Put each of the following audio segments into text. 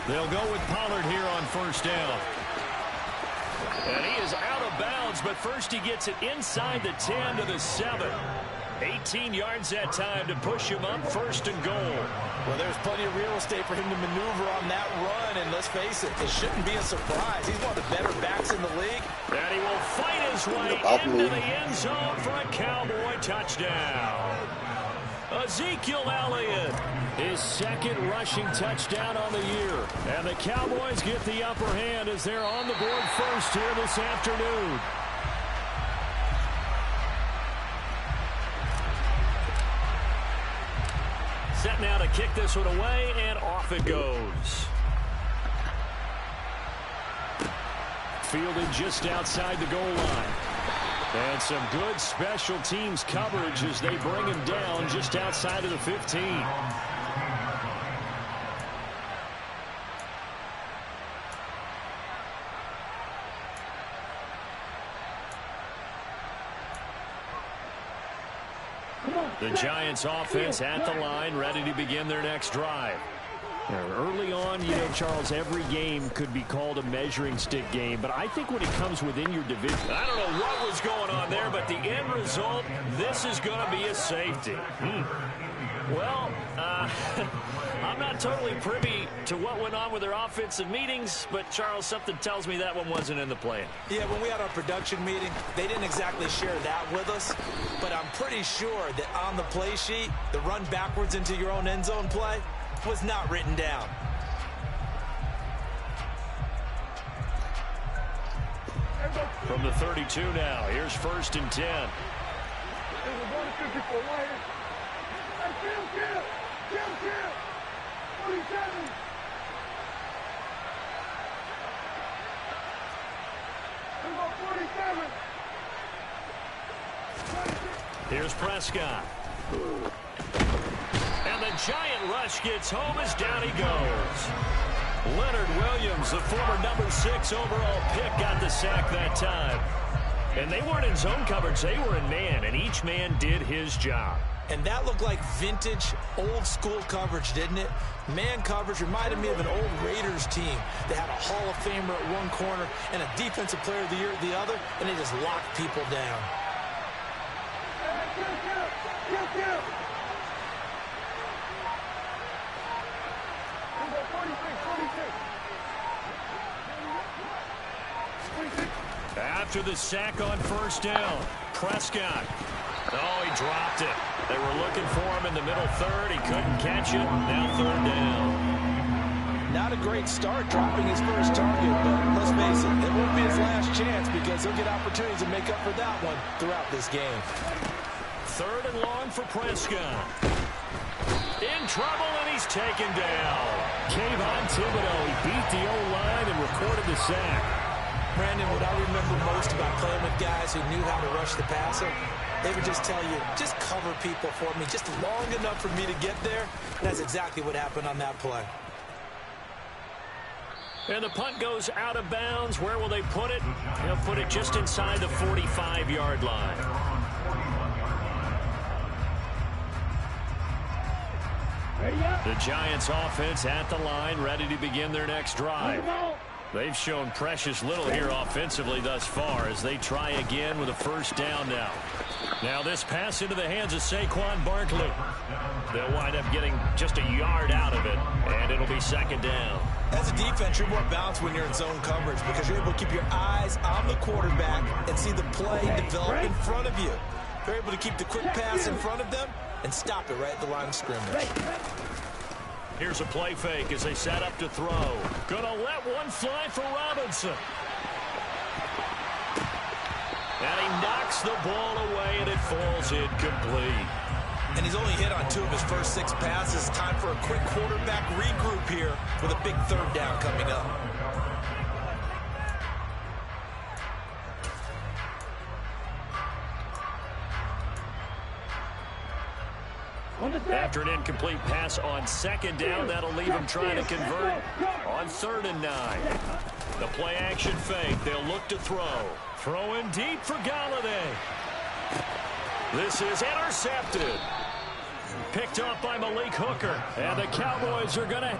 They'll go with Pollard here on first down. And he is out of bounds, but first he gets it inside the 10 to the 7. 18 yards that time to push him up, first and goal. Well, there's plenty of real estate for him to maneuver on that run, and let's face it, it shouldn't be a surprise. He's one of the better backs in the league. And he will fight his way into the end zone for a Cowboy touchdown. Ezekiel Elliott, his second rushing touchdown on the year. And the Cowboys get the upper hand as they're on the board first here this afternoon. Set now to kick this one away, and off it goes. Fielded just outside the goal line. And some good special teams coverage as they bring him down just outside of the 15. The Giants offense at the line, ready to begin their next drive. Early on, you know, Charles, every game could be called a measuring stick game, but I think when it comes within your division, I don't know what was going on there, but the end result, this is going to be a safety. Well, I'm not totally privy to what went on with their offensive meetings, but, Charles, something tells me that one wasn't in the plan. Yeah, when we had our production meeting, they didn't exactly share that with us, but I'm pretty sure that on the play sheet, the run backwards into your own end zone play was not written down. From the 32 now, here's first and 10. Here's Prescott. And the giant rush gets home as down he goes. Leonard Williams, the former number 6 overall pick, got the sack that time. And they weren't in zone coverage, they were in man, and each man did his job. And that looked like vintage, old-school coverage, didn't it? Man coverage reminded me of an old Raiders team that had a Hall of Famer at one corner and a Defensive Player of the Year at the other, and they just locked people down. After the sack on first down, Prescott. Oh, he dropped it. They were looking for him in the middle third. He couldn't catch it. Now third down. Not a great start dropping his first target, but let's face it, it won't be his last chance because he'll get opportunities to make up for that one throughout this game. Third and long for Prescott. In trouble, and he's taken down. Kayvon Thibodeau, he beat the O-line and recorded the sack. Brandon, what I remember most about playing with guys who knew how to rush the passer, they would just tell you, just cover people for me, just long enough for me to get there. And that's exactly what happened on that play. And the punt goes out of bounds. Where will they put it? They'll put it just inside the 45-yard line. The Giants offense at the line, ready to begin their next drive. They've shown precious little here offensively thus far as they try again with a first down now. Now this pass into the hands of Saquon Barkley. They'll wind up getting just a yard out of it, and it'll be second down. As a defense, you're more balanced when you're in zone coverage because you're able to keep your eyes on the quarterback and see the play develop in front of you. You're able to keep the quick pass in front of them and stop it right at the line of scrimmage. Here's a play fake as they set up to throw. Gonna let one fly for Robinson. And he knocks the ball away, and it falls incomplete. And he's only hit on 2 of his first 6 passes. Time for a quick quarterback regroup here with a big third down coming up. After an incomplete pass on second down, that'll leave him trying to convert on 3rd and 9. The play action fake. They'll look to throw. Throwing deep for Galladay. This is intercepted. Picked off by Malik Hooker. And the Cowboys are going to...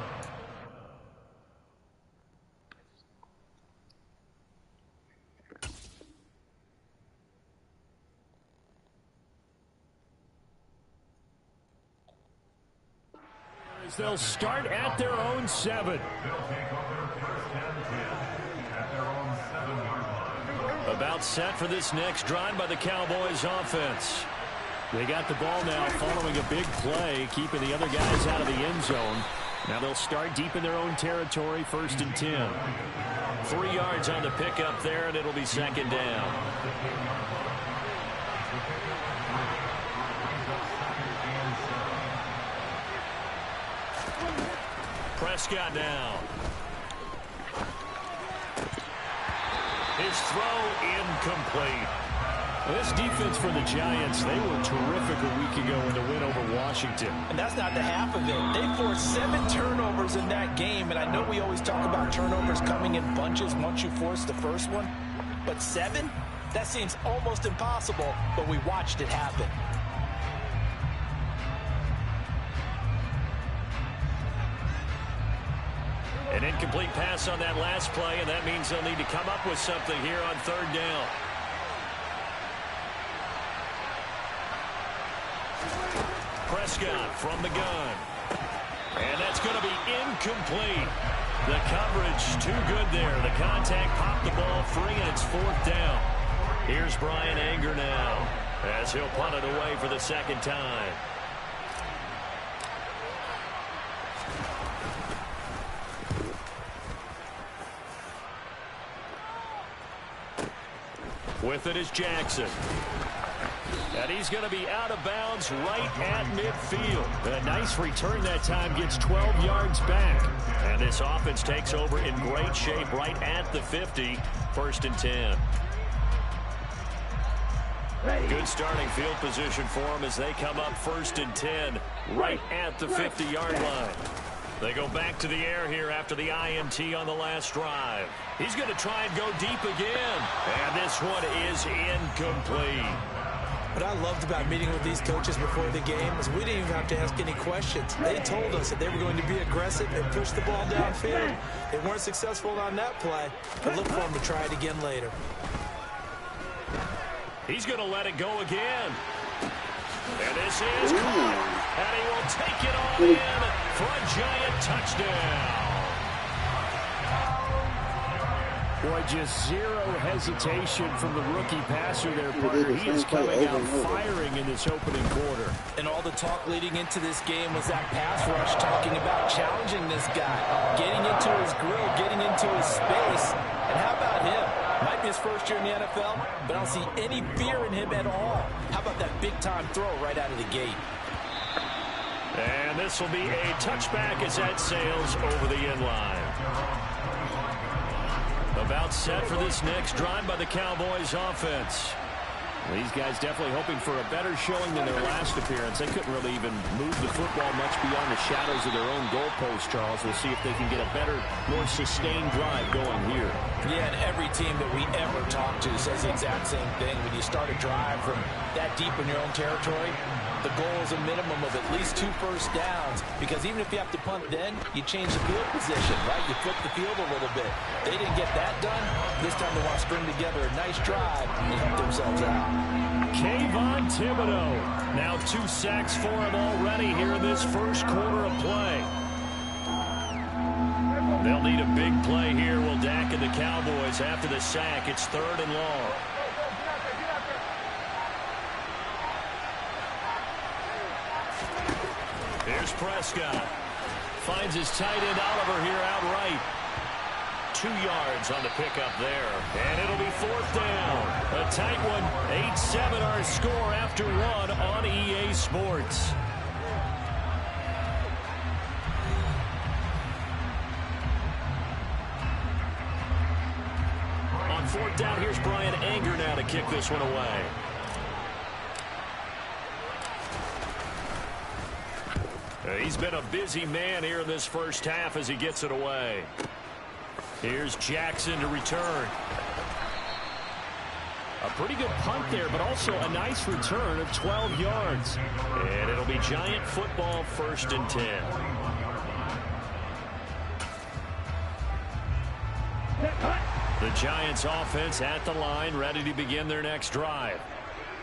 They'll start at their own 7. About set for this next drive by the Cowboys offense. They got the ball now following a big play, keeping the other guys out of the end zone. Now they'll start deep in their own territory, 1st and 10. 3 yards on the pickup there, and it'll be 2nd down. Prescott now. His throw incomplete. This defense for the Giants, they were terrific a week ago in the win over Washington. And that's not the half of it. They forced 7 turnovers in that game, and I know we always talk about turnovers coming in bunches once you force the first one, but 7? That seems almost impossible, but we watched it happen. An incomplete pass on that last play, and that means they'll need to come up with something here on 3rd down. Prescott from the gun. And that's going to be incomplete. The coverage too good there. The contact popped the ball free, and it's 4th down. Here's Brian Anger now as he'll punt it away for the 2nd time. With it is Jackson. And he's going to be out of bounds right at midfield. A nice return that time, gets 12 yards back. And this offense takes over in great shape right at the 50. 1st and 10. Good starting field position for them as they come up 1st and 10 right at the 50-yard line. They go back to the air here after the INT on the last drive. He's going to try and go deep again. And this one is incomplete. What I loved about meeting with these coaches before the game is we didn't even have to ask any questions. They told us that they were going to be aggressive and push the ball downfield. They weren't successful on that play, but look for them to try it again later. He's going to let it go again. And this is caught. And he will take it all in for a Giant touchdown. Boy, just zero hesitation from the rookie passer there, partner. He is coming out firing in this opening quarter. And all the talk leading into this game was that pass rush, talking about challenging this guy, getting into his grill, getting into his space. And how about him? Might be his first year in the NFL, but I don't see any fear in him at all. How about that big-time throw right out of the gate? And this will be a touchback as that sails over the end line. About set for this next drive by the Cowboys offense. These guys definitely hoping for a better showing than their last appearance. They couldn't really even move the football much beyond the shadows of their own goalpost, Charles. We'll see if they can get a better, more sustained drive going here. Yeah, and every team that we ever talk to says the exact same thing. When you start a drive from that deep in your own territory, the goal is a minimum of at least 2 first downs, because even if you have to punt then, you change the field position, right? You flip the field a little bit. They didn't get that done. This time they want to string together a nice drive and help themselves out. Kayvon Thibodeau. Now 2 sacks for him already here in this first quarter of play. They'll need a big play here. Will Dak and the Cowboys after the sack. It's 3rd and long. Here's Prescott. Finds his tight end Oliver here outright. 2 yards on the pickup there. And it'll be 4th down. A tight one. 8-7 our score after 1 on EA Sports. On 4th down, here's Brian Anger now to kick this one away. He's been a busy man here in this first half as he gets it away. Here's Jackson to return. A pretty good punt there, but also a nice return of 12 yards. And it'll be Giant football, 1st and 10. The Giants offense at the line, ready to begin their next drive.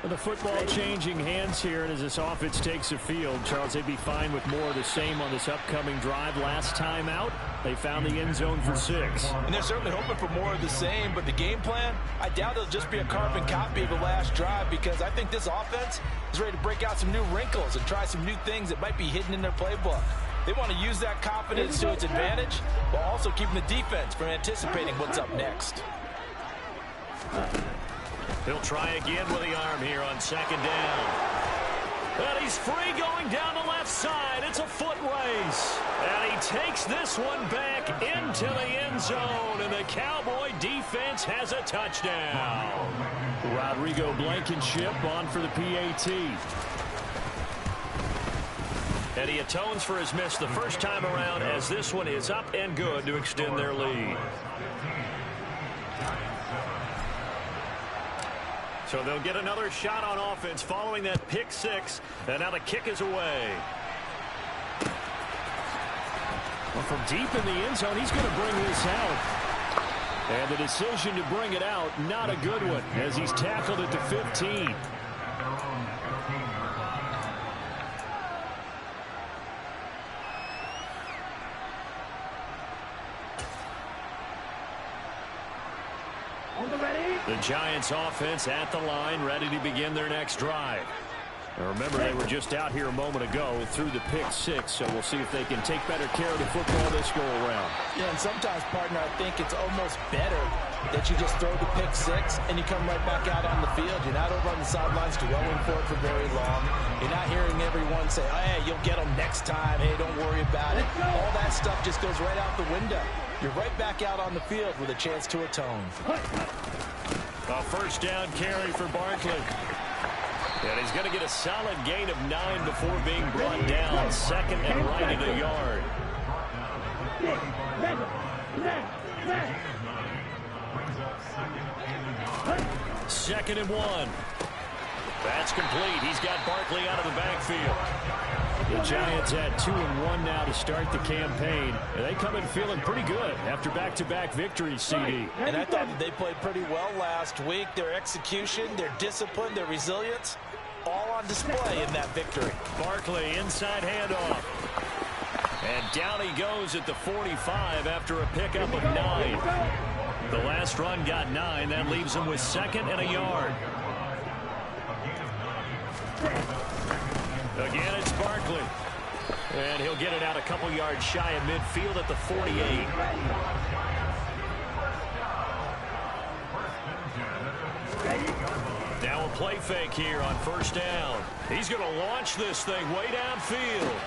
The football changing hands here, and as this offense takes the field, Charles, they'd be fine with more of the same on this upcoming drive. Last time out, they found the end zone for 6. And they're certainly hoping for more of the same, but the game plan, I doubt it'll just be a carbon copy of the last drive, because I think this offense is ready to break out some new wrinkles and try some new things that might be hidden in their playbook. They want to use that confidence to its advantage, while also keeping the defense from anticipating what's up next. He'll try again with the arm here on 2nd down. And he's free going down the left side. It's a foot race. And he takes this one back into the end zone. And the Cowboy defense has a touchdown. Rodrigo Blankenship on for the PAT. And he atones for his miss the first time around, as this one is up and good to extend their lead. So they'll get another shot on offense following that pick 6. And now the kick is away. Well, from deep in the end zone, he's going to bring this out. And the decision to bring it out, not a good one, as he's tackled at the 15. The Giants offense at the line, ready to begin their next drive. Now remember, they were just out here a moment ago through the pick 6, so we'll see if they can take better care of the football this go around. Yeah, and sometimes, partner, I think it's almost better that you just throw the pick 6 and you come right back out on the field. You're not over on the sidelines dwelling for it for very long. You're not hearing everyone say, oh, hey, you'll get them next time. Hey, don't worry about it. All that stuff just goes right out the window. You're right back out on the field with a chance to atone. A first down carry for Barkley. And he's going to get a solid gain of 9 before being brought down. 2nd and right at a yard. Second and 1. That's complete. He's got Barkley out of the backfield. The Giants at 2-1 now to start the campaign. And they come in feeling pretty good after back-to-back victories, CD. And I thought that they played pretty well last week. Their execution, their discipline, their resilience, all on display in that victory. Barkley, inside handoff. And down he goes at the 45 after a pickup of 9. The last run got 9. That leaves him with 2nd and a yard. Again, it's Barkley. And he'll get it out a couple yards shy of midfield at the 48. Now a play fake here on first down. He's going to launch this thing way downfield.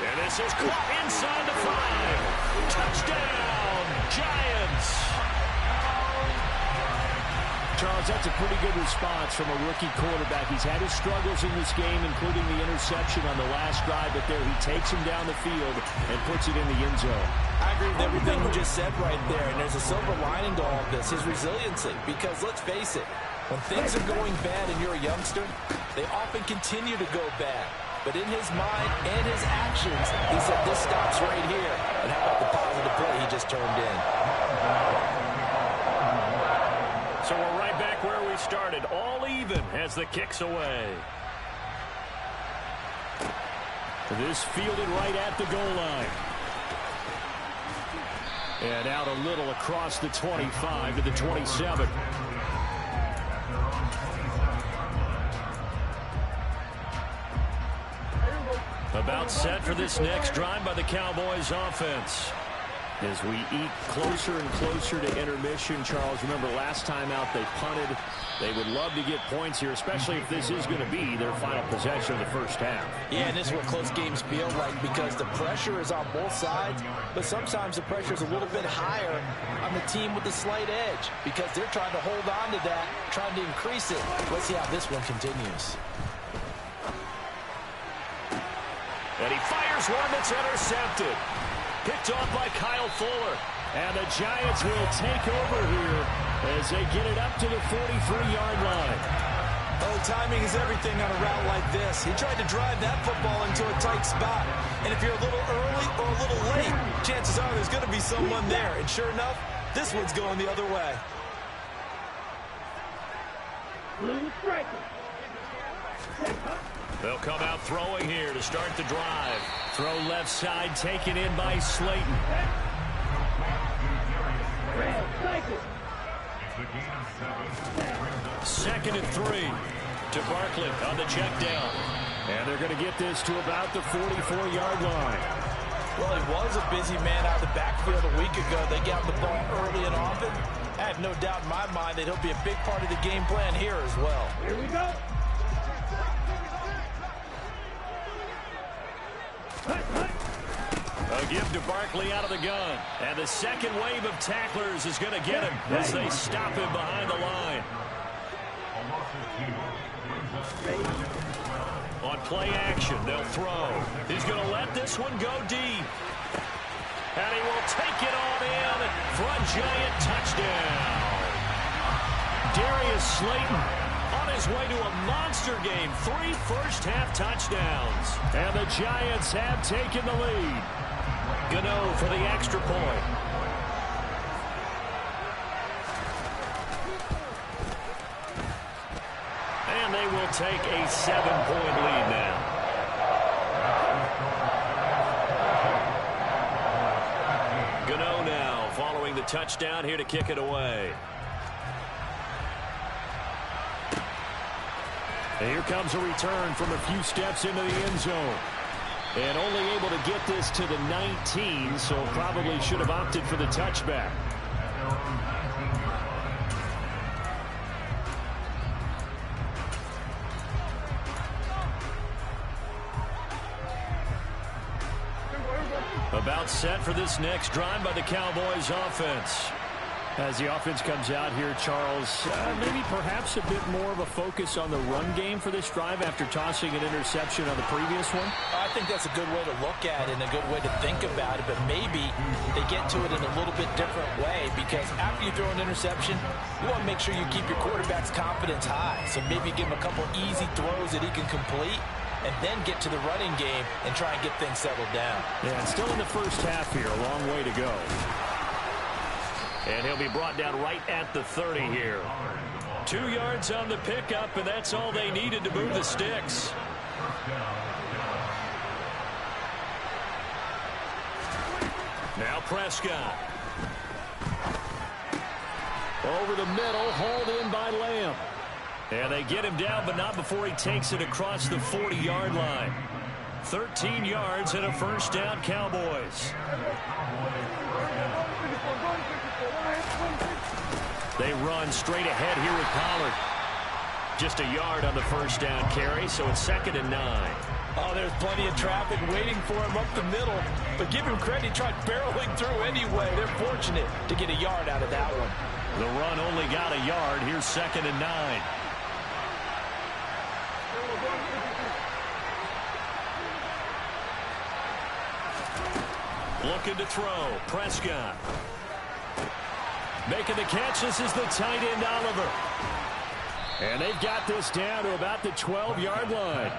And this is caught inside the 5. Touchdown, Giants. Charles, that's a pretty good response from a rookie quarterback. He's had his struggles in this game, including the interception on the last drive, but there he takes him down the field and puts it in the end zone. I agree with everything you just said right there, and there's a silver lining to all of this, his resiliency, because let's face it, when things are going bad and you're a youngster, they often continue to go bad. But in his mind and his actions, he said, this stops right here. And how about the positive play he just turned in? So we're right back where we started, all even as the kick's away. This fielded right at the goal line. And out a little across the 25 to the 27. About set for this next drive by the Cowboys offense. As we eat closer and closer to intermission, Charles, remember last time out they punted. They would love to get points here, especially if this is going to be their final possession of the first half. Yeah, and this is what close games feel like, because the pressure is on both sides, but sometimes the pressure is a little bit higher on the team with the slight edge, because they're trying to hold on to that, trying to increase it. Let's see how this one continues. And he fires one that's intercepted. Picked off by Kyle Fuller. And the Giants will take over here as they get it up to the 43-yard line. Oh, timing is everything on a route like this. He tried to drive that football into a tight spot. And if you're a little early or a little late, chances are there's going to be someone there. And sure enough, this one's going the other way. They'll come out throwing here to start the drive. Throw left side, taken in by Slayton. Second and 3 to Barkley on the check down. And they're going to get this to about the 44-yard line. Well, he was a busy man out of the backfield a week ago. They got the ball early and often. I have no doubt in my mind that he'll be a big part of the game plan here as well. Here we go. A give to Barkley out of the gun. And the second wave of tacklers is going to get him as they stop him behind the line. On play action, they'll throw. He's going to let this one go deep. And he will take it on in for a giant touchdown. Darius Slayton on his way to a monster game. 3 first-half touchdowns. And the Giants have taken the lead. Gano for the extra point. And they will take a 7-point lead now. Gano now following the touchdown here to kick it away. And here comes a return from a few steps into the end zone. And only able to get this to the 19, so probably should have opted for the touchback. About set for this next drive by the Cowboys offense. As the offense comes out here, Charles, maybe perhaps a bit more of a focus on the run game for this drive after tossing an interception on the previous one? I think that's a good way to look at it and a good way to think about it, but maybe they get to it in a little bit different way because after you throw an interception, you want to make sure you keep your quarterback's confidence high. So maybe give him a couple easy throws that he can complete and then get to the running game and try and get things settled down. Yeah, and still in the first half here, a long way to go. And he'll be brought down right at the 30 here. 2 yards on the pickup, and that's all they needed to move the sticks. Now Prescott. Over the middle, hauled in by Lamb. And they get him down, but not before he takes it across the 40-yard line. 13 yards and a first down, Cowboys. They run straight ahead here with Pollard. Just a yard on the first down carry, so it's 2nd and 9. Oh, there's plenty of traffic waiting for him up the middle. But give him credit, he tried barreling through anyway. They're fortunate to get a yard out of that one. The run only got a yard. Here's 2nd and 9. Looking to throw. Prescott. Making the catch. This is the tight end, Oliver. And they've got this down to about the 12-yard line.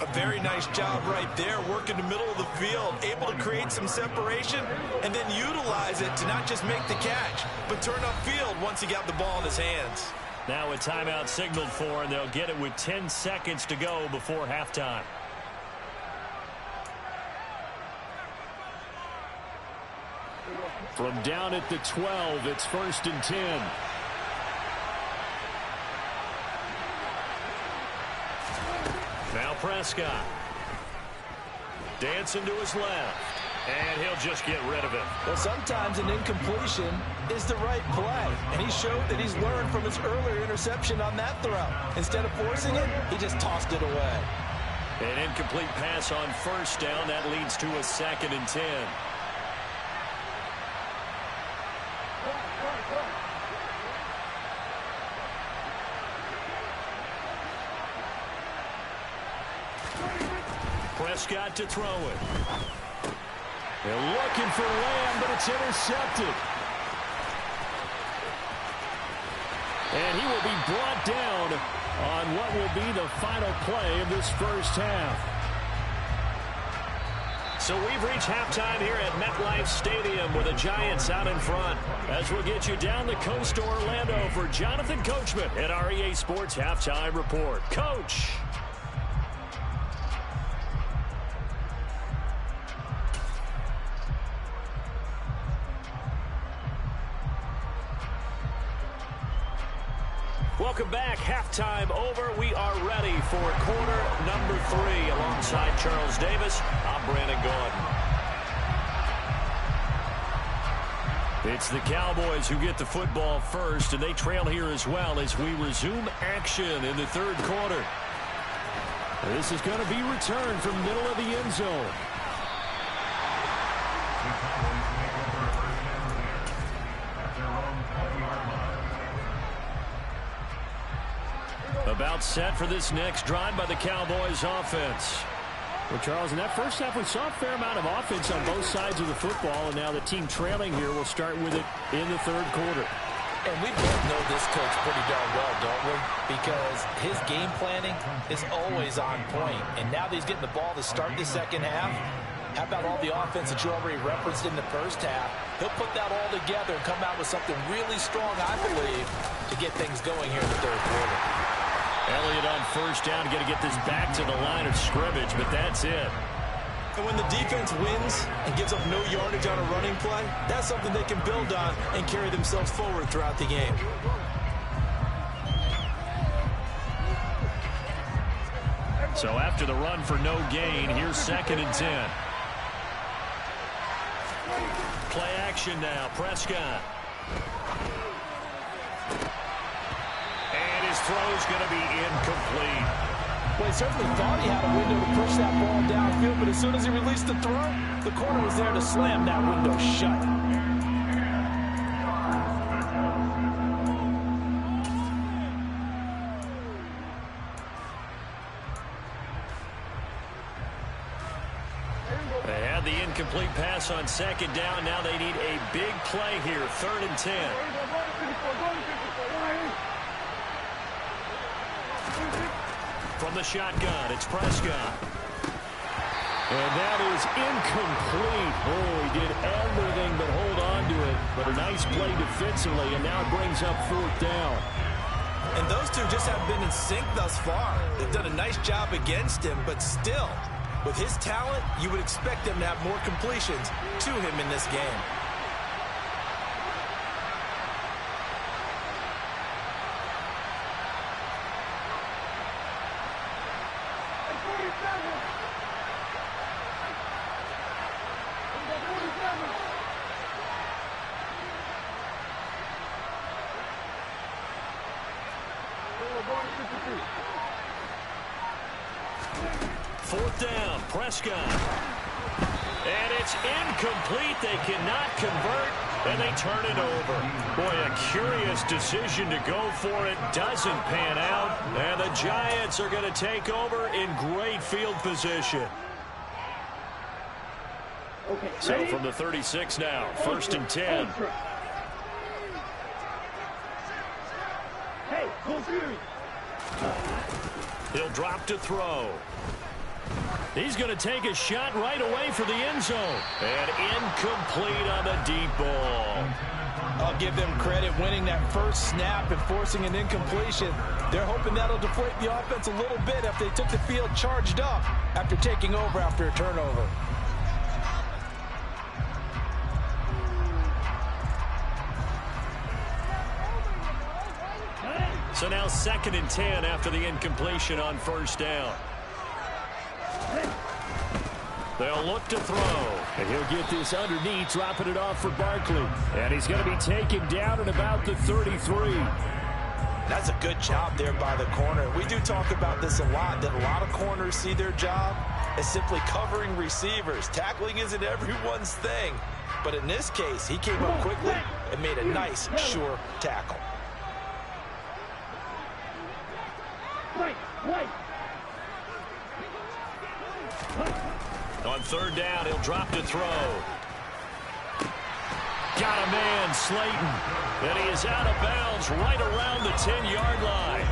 A very nice job right there, working the middle of the field, able to create some separation and then utilize it to not just make the catch, but turn upfield once he got the ball in his hands. Now a timeout signaled for, and they'll get it with 10 seconds to go before halftime. From down at the 12, it's 1st and 10. Now Prescott. Dancing to his left. And he'll just get rid of it. Well, sometimes an incompletion is the right play. And he showed that he's learned from his earlier interception on that throw. Instead of forcing it, he just tossed it away. An incomplete pass on first down. That leads to a 2nd and 10. Prescott to throw it. They're looking for Lamb, but it's intercepted. And he will be brought down on what will be the final play of this first half. So we've reached halftime here at MetLife Stadium with the Giants out in front. As we'll get you down the coast to Orlando for Jonathan Coachman at our EA Sports Halftime Report. Coach. Welcome back. Halftime over. We are ready for quarter number 3. Alongside Charles Davis, I'm Brandon Gaudin. It's the Cowboys who get the football first, and they trail here as well as we resume action in the third quarter. This is going to be returned from middle of the end zone. About set for this next drive by the Cowboys offense. Well, Charles, in that first half, we saw a fair amount of offense on both sides of the football, and now the team trailing here will start with it in the third quarter. And we both know this coach pretty darn well, don't we? Because his game planning is always on point. And now that he's getting the ball to start the second half, how about all the offense that you already referenced in the first half? He'll put that all together and come out with something really strong, I believe, to get things going here in the third quarter. Elliott on first down, got to get this back to the line of scrimmage, but that's it. And when the defense wins and gives up no yardage on a running play, that's something they can build on and carry themselves forward throughout the game. So after the run for no gain, here's 2nd and 10. Play action now, Prescott. And his throw's going to be incomplete. Well, he certainly thought he had a window to push that ball downfield, but as soon as he released the throw, the corner was there to slam that window shut. They had the incomplete pass on 2nd down. Now they need a big play here, 3rd and 10. From the shotgun, it's Prescott. And that is incomplete. Oh, he did everything but hold on to it. But a nice play defensively, and now it brings up 4th down. And those two just haven't been in sync thus far. They've done a nice job against him, but still, with his talent, you would expect them to have more completions to him in this game. Fourth down, Prescott. And it's incomplete. They cannot convert, and they turn it over. Boy, a curious decision to go for it. Doesn't pan out, and the Giants are going to take over in great field position. So from the 36 now, 1st and 10. He'll drop to throw. He's going to take a shot right away for the end zone. And incomplete on the deep ball. I'll give them credit winning that first snap and forcing an incompletion. They're hoping that'll deflate the offense a little bit if they took the field charged up after taking over after a turnover. So now 2nd and 10 after the incompletion on 1st down. They'll look to throw. And he'll get this underneath, dropping it off for Barkley. And he's going to be taken down at about the 33. That's a good job there by the corner. We do talk about this a lot, that a lot of corners see their job as simply covering receivers. Tackling isn't everyone's thing. But in this case, he came up quickly and made a nice, sure tackle. On 3rd down, he'll drop to throw. Got a man, Slayton. And he is out of bounds right around the 10-yard line.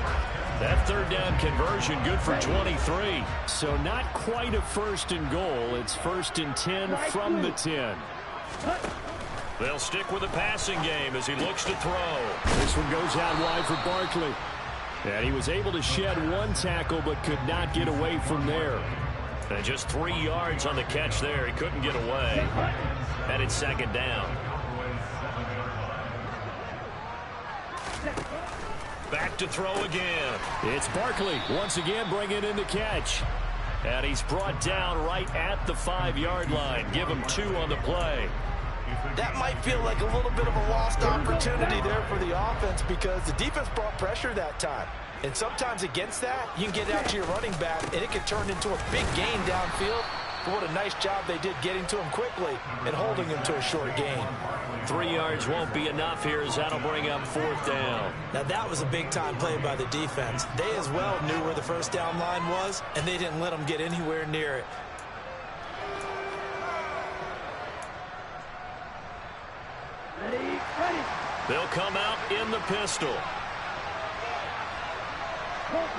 That 3rd down conversion good for 23. So not quite a 1st and goal. It's 1st and 10 from the 10. They'll stick with the passing game as he looks to throw. This one goes out wide for Barkley. And he was able to shed one tackle but could not get away from there. And just 3 yards on the catch there. He couldn't get away. And it's 2nd down. Back back to throw again. It's Barkley once again bringing in the catch. And he's brought down right at the 5-yard line. Give him 2 on the play. That might feel like a little bit of a lost opportunity there for the offense because the defense brought pressure that time. And sometimes against that, you can get out to your running back, and it can turn into a big gain downfield. But what a nice job they did getting to him quickly and holding him to a short gain. 3 yards won't be enough here as that'll bring up 4th down. Now that was a big-time play by the defense. They as well knew where the first down line was, and they didn't let them get anywhere near it. They'll come out in the pistol.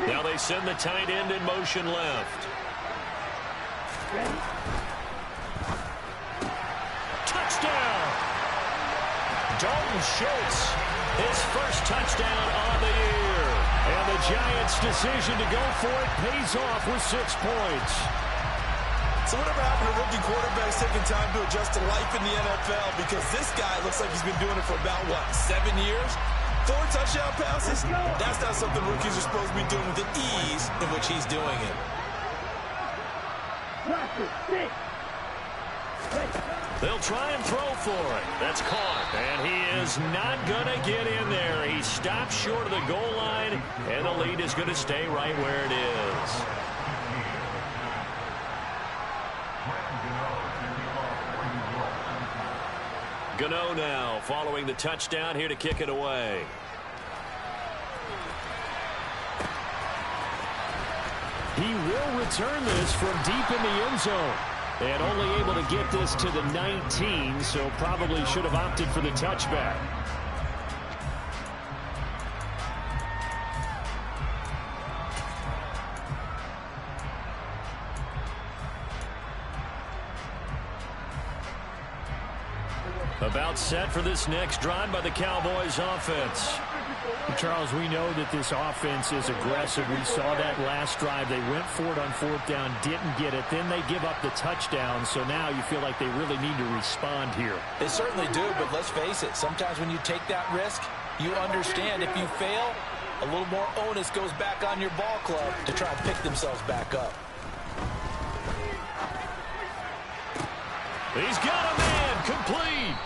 Now they send the tight end in motion left. Touchdown! Dalton Schultz, his first touchdown on the year. And the Giants' decision to go for it pays off with 6 points. So whatever happened to rookie quarterbacks taking time to adjust to life in the NFL? Because this guy looks like he's been doing it for about, 7 years? 4 touchdown passes? That's not something rookies are supposed to be doing with the ease in which he's doing it. They'll try and throw for it. That's caught. And he is not going to get in there. He stopped short of the goal line, and the lead is going to stay right where it is. Gano now following the touchdown here to kick it away. He will return this from deep in the end zone. And only able to get this to the 19, so probably should have opted for the touchback. About set for this next drive by the Cowboys offense. Charles, we know that this offense is aggressive. We saw that last drive. They went for it on 4th down, didn't get it. Then they give up the touchdown, so now you feel like they really need to respond here. They certainly do, but let's face it. Sometimes when you take that risk, you understand if you fail, a little more onus goes back on your ball club to try and pick themselves back up. He's got a man complete.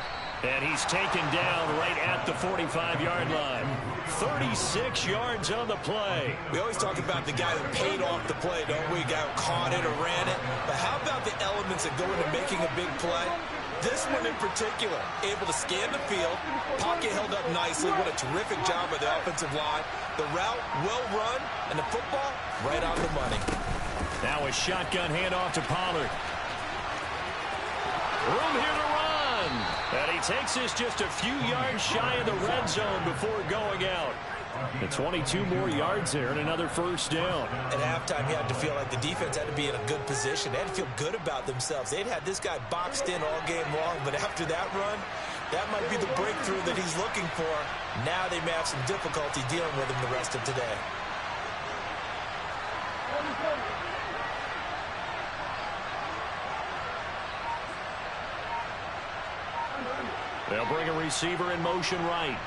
And he's taken down right at the 45-yard line. 36 yards on the play. We always talk about the guy that paid off the play, don't we? Guy who caught it or ran it. But how about the elements that go into making a big play? This one in particular, able to scan the field, pocket held up nicely. What a terrific job by the offensive line. The route, well run, and the football, right on the money. Now a shotgun handoff to Pollard. Room here to run. And he takes this just a few yards shy of the red zone before going out. And 22 more yards there and another first down. At halftime, you had to feel like the defense had to be in a good position. They had to feel good about themselves. They'd had this guy boxed in all game long, but after that run, that might be the breakthrough that he's looking for. Now they may have some difficulty dealing with him the rest of today. They'll bring a receiver in motion right.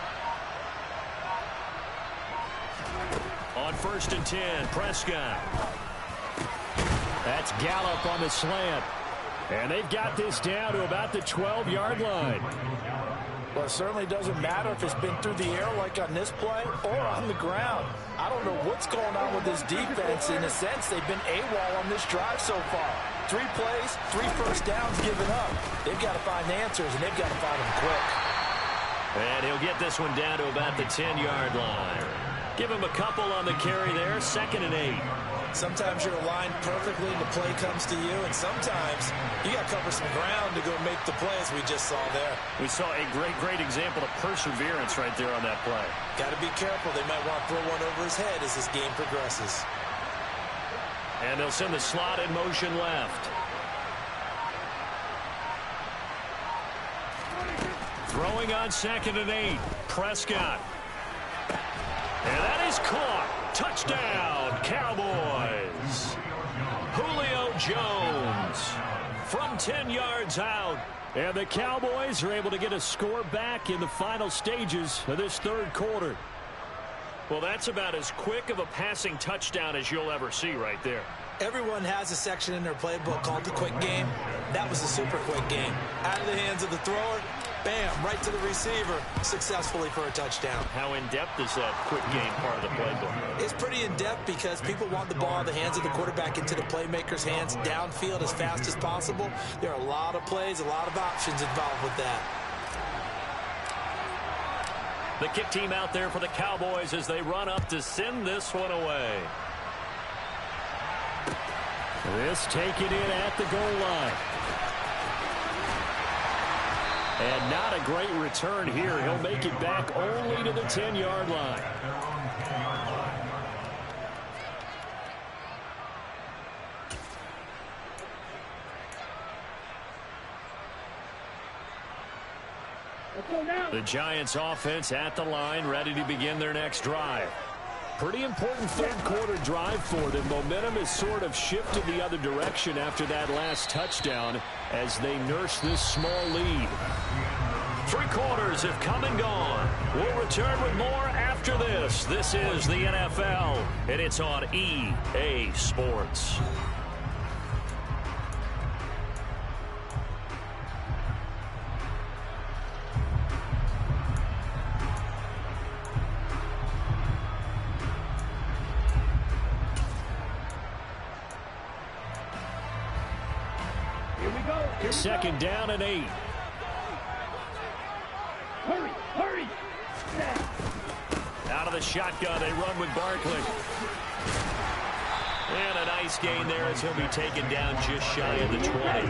On 1st and 10, Prescott. That's Gallup on the slant. And they've got this down to about the 12-yard line. Well, it certainly doesn't matter if it's been through the air like on this play or on the ground. I don't know what's going on with this defense. In a sense, they've been AWOL on this drive so far. 3 plays, 3 first downs given up. They've got to find answers, and they've got to find them quick. And he'll get this one down to about the 10-yard line. Give him a couple on the carry there, 2nd and 8. Sometimes you're aligned perfectly and the play comes to you, and sometimes you got to cover some ground to go make the play, as we just saw there. We saw a great example of perseverance right there on that play. Got to be careful. They might want to throw one over his head as this game progresses. And they'll send the slot in motion left. Throwing on 2nd and 8. Prescott. And that is caught. Touchdown, Cowboys. Julio Jones from 10 yards out. And the Cowboys are able to get a score back in the final stages of this 3rd quarter. Well, that's about as quick of a passing touchdown as you'll ever see right there. Everyone has a section in their playbook called the quick game. That was a super quick game. Out of the hands of the thrower, bam, right to the receiver, successfully for a touchdown. How in-depth is that quick game part of the playbook? It's pretty in-depth because people want the ball in the hands of the quarterback into the playmaker's hands downfield as fast as possible. There are a lot of plays, a lot of options involved with that. The kick team out there for the Cowboys as they run up to send this one away. This taken in at the goal line. And not a great return here. He'll make it back only to the 10-yard line. The Giants offense at the line, ready to begin their next drive. Pretty important third quarter drive for them. Momentum has sort of shifted the other direction after that last touchdown as they nurse this small lead. 3 quarters have come and gone. We'll return with more after this. This is the NFL, and it's on EA Sports. Second down and 8. Hurry! Out of the shotgun, they run with Barkley. And a nice gain there as he'll be taken down just shy of the 20.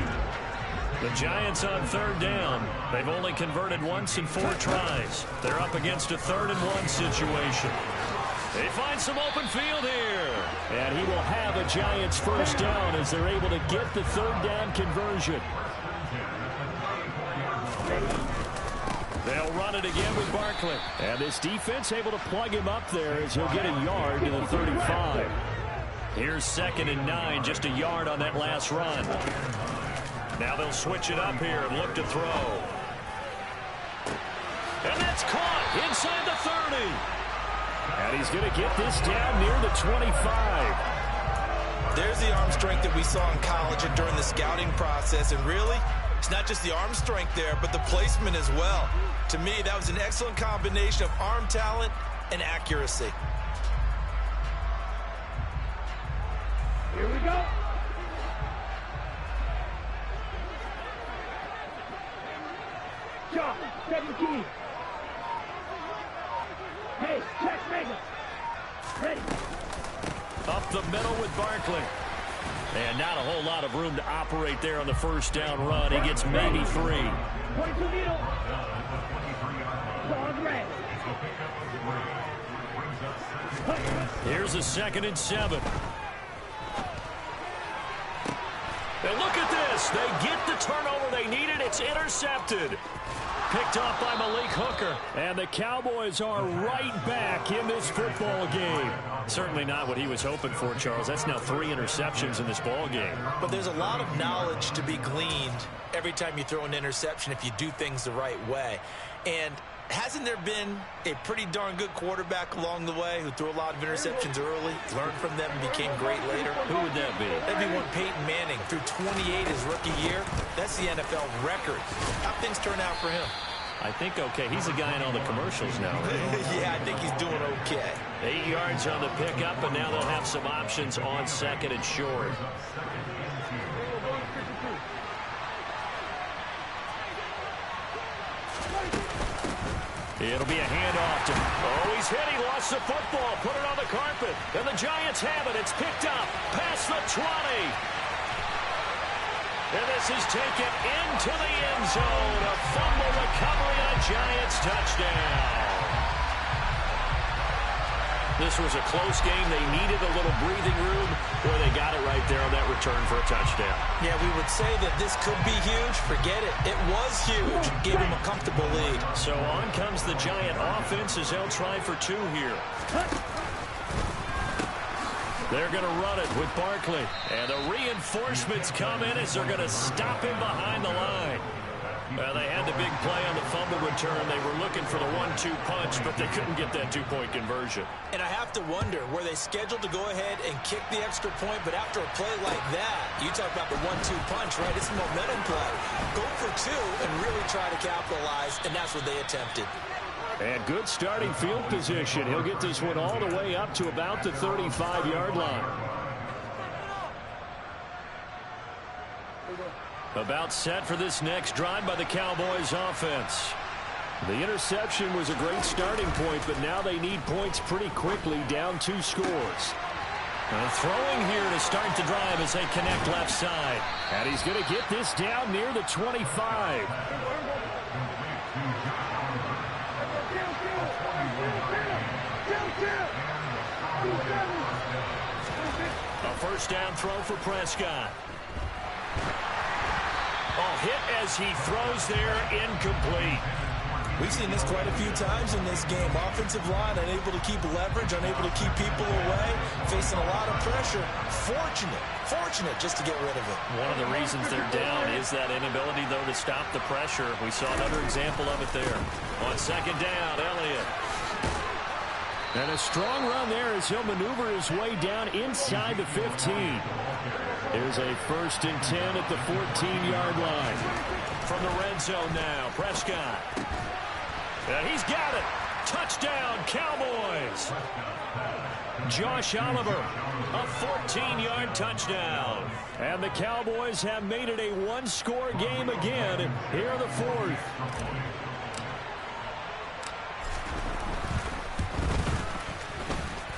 The Giants on third down. They've only converted once in 4 tries. They're up against a 3rd and 1 situation. They find some open field here. And he will have a Giants first down as they're able to get the 3rd down conversion. They'll run it again with Barkley. And this defense able to plug him up there as he'll get a yard to the 35. Here's 2nd and 9, just a yard on that last run. Now they'll switch it up here and look to throw. And that's caught inside the 30. And he's going to get this down near the 25. There's the arm strength that we saw in college and during the scouting process. And really, it's not just the arm strength there, but the placement as well. To me, that was an excellent combination of arm talent and accuracy. Here we go. John, 17. Hey, check Mega. Ready. Up the middle with Barkley. And not a whole lot of room to operate there on the first down run. He gets maybe 3. 22 middle. Ball's red. Here's a 2nd and 7. And look at this. They get the turnover they needed. It's intercepted. Picked off by Malik Hooker. And the Cowboys are right back in this football game. Certainly not what he was hoping for, Charles. That's now 3 interceptions in this ball game. But there's a lot of knowledge to be gleaned every time you throw an interception if you do things the right way. And hasn't there been a pretty darn good quarterback along the way who threw a lot of interceptions early, learned from them, and became great later? Who would that be? That'd be one Peyton Manning. Threw 28 his rookie year. That's the NFL record. How things turn out for him? I think okay. He's a guy in all the commercials now, right? Yeah, I think he's doing okay. 8 yards on the pickup, and now they'll have some options on 2nd and short. It'll be a handoff to... Oh, he's hit. He lost the football. Put it on the carpet. And the Giants have it. It's picked up past the 20. And this is taken into the end zone. A fumble recovery on a Giants touchdown. This was a close game. They needed a little breathing room. Boy, they got it right there on that return for a touchdown. Yeah, we would say that this could be huge. Forget it. It was huge. Gave him a comfortable lead. So on comes the Giant offense as they'll try for 2 here. They're going to run it with Barkley. And the reinforcements come in as they're going to stop him behind the line. They had the big play on the fumble return. They were looking for the 1-2 punch, but they couldn't get that two-point conversion. And I have to wonder, were they scheduled to go ahead and kick the extra point, but after a play like that, you talk about the 1-2 punch, right? It's a momentum play. Go for two and really try to capitalize, and that's what they attempted. And good starting field position. He'll get this one all the way up to about the 35-yard line. About set for this next drive by the Cowboys offense. The interception was a great starting point, but now they need points pretty quickly, down 2 scores. Throwing here to start the drive as they connect left side. And he's going to get this down near the 25. A first down throw for Prescott. Hit as he throws there, incomplete. We've seen this quite a few times in this game. Offensive line unable to keep leverage, unable to keep people away, facing a lot of pressure. Fortunate just to get rid of it. One of the reasons they're down is that inability, though, to stop the pressure. We saw another example of it there. On second down, Elliott. And a strong run there as he'll maneuver his way down inside the 15. Here's a 1st and 10 at the 14-yard line. From the red zone now, Prescott. And he's got it. Touchdown, Cowboys. Josh Oliver, a 14-yard touchdown. And the Cowboys have made it a one-score game again here in the 4th.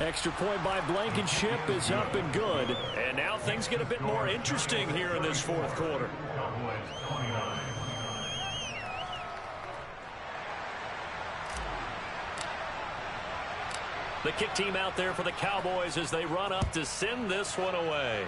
Extra point by Blankenship is up and good. And now things get a bit more interesting here in this 4th quarter. The kick team out there for the Cowboys as they run up to send this one away.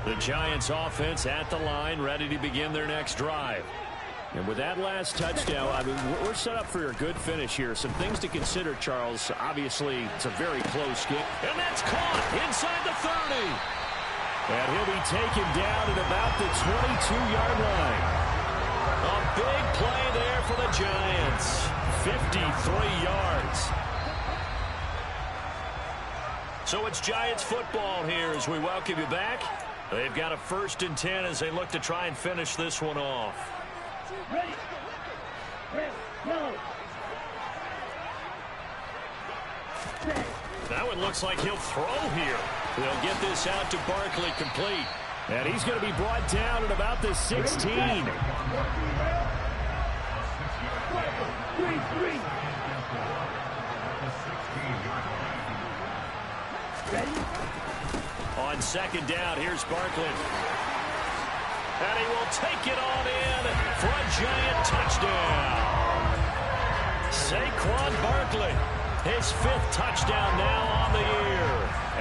The Giants offense at the line, ready to begin their next drive. And with that last touchdown, I mean, we're set up for a good finish here. Some things to consider, Charles. Obviously, it's a very close game. And that's caught inside the 30. And he'll be taken down at about the 22-yard line. A big play there for the Giants. 53 yards. So it's Giants football here as we welcome you back. They've got a 1st and 10 as they look to try and finish this one off. Ready. No. Now it looks like he'll throw here. They'll get this out to Barkley complete. And he's going to be brought down at about the 16. Ready? On second down, here's Barkley. And he will take it on in for a Giant touchdown. Saquon Barkley, his 5th touchdown now on the year.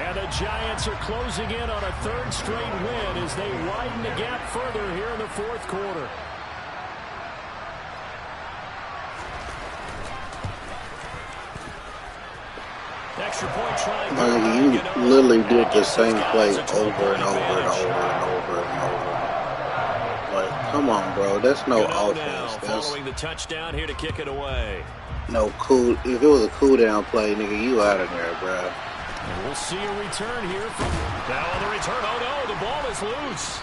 And the Giants are closing in on a 3rd straight win as they widen the gap further here in the 4th quarter. Extra point trying. You literally did the same play over and over and over and over and over. Like, come on, bro. That's no offense. That's following the touchdown here to kick it away. no cool. If it was a cool down play, nigga, you out of there, bro. And we'll see a return here from now on the return. Oh no, the ball is loose.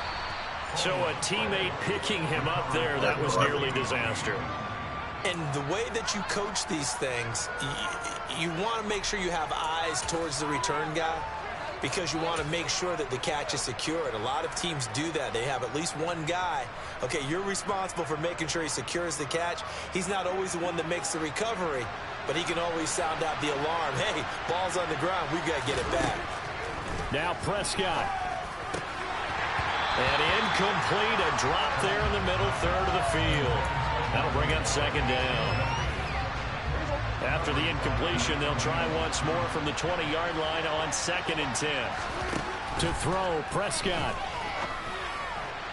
So a teammate picking him up there. That was nearly disaster. And the way that you coach these things, you want to make sure you have eyes towards the return guy because you want to make sure that the catch is secured. A lot of teams do that. They have at least one guy. Okay, you're responsible for making sure he secures the catch. He's not always the one that makes the recovery, but he can always sound out the alarm. Hey, ball's on the ground. We've got to get it back. now Prescott. And incomplete, a drop there in the middle third of the field. That'll bring up second down. After the incompletion, they'll try once more from the 20-yard line on 2nd and 10. To throw, Prescott.